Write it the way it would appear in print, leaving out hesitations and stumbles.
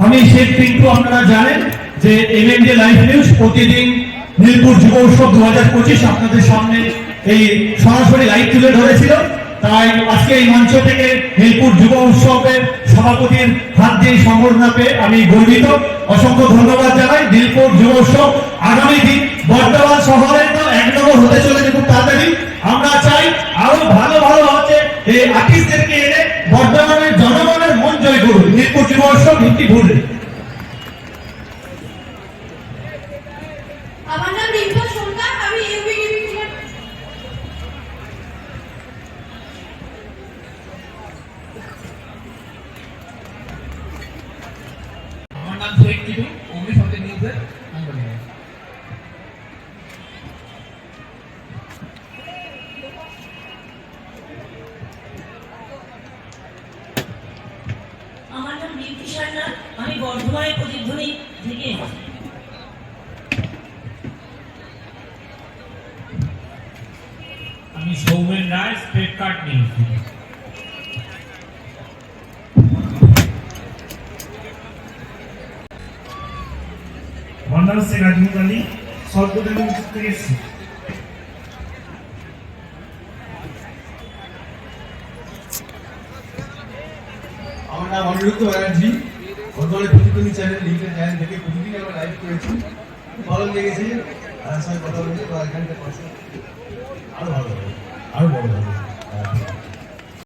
আমি শেখ পিন্টু। আপনারা জানেন যে এমএনজে লাইভ নিউজ প্রতিদিন নীলপুর যুব উৎসব 2025 আপনাদের সামনে এই সরাসরি লাইভ তুলে ধরেছিল। তাই আজকে এই মঞ্চ থেকে নীলপুর যুব উৎসবের সভাপতির হাত দিয়ে সম্বর্ধনা পেয়ে আমি গর্বিত। অসংখ্য ধন্যবাদ জানাই। নীলপুর যুব উৎসব আগামী দিন বর্ধমান শহরের তো 1 নম্বর হতে চলেছে খুব তাড়াতাড়ি। আমরা চাই আরো ভালো ভালো হচ্ছে এই আর্টিস্টদেরকে এনে বর্ধমানের জনগণের মন জয় করুন। নীলপুর যুব উৎসব ভিত্তি ভুলে আমার নাম রিম্পা সরকার, আমি ইউবিডিবি থেকে। আমার নাম শেখ কিটু, অমনি সাথে নিউজের কোম্পানি। আমার নাম বিউটি সান্যাল, আমি বর্ধমানের প্রতিধ্বনি থেকে এসেছি। আমি সৌমেন রায়, স্টেট কার্ড নিয়েছি। আমার নাম শেখ আজমুল আলী, সর্বদা থেকে এসেছি। আমার নাম অনিরুদ্ধ ব্যানার্জি, বর্তমানে প্রতিদিন চ্যানেল লিঙ্কের চ্যানেল থেকে প্রতিদিন আমরা লাইভ করেছি। খুব ভালো লেগেছে। আর সবাই কথা বলতে এখানকার পাশে আরো ভালো হবে, আরো বড় হবে।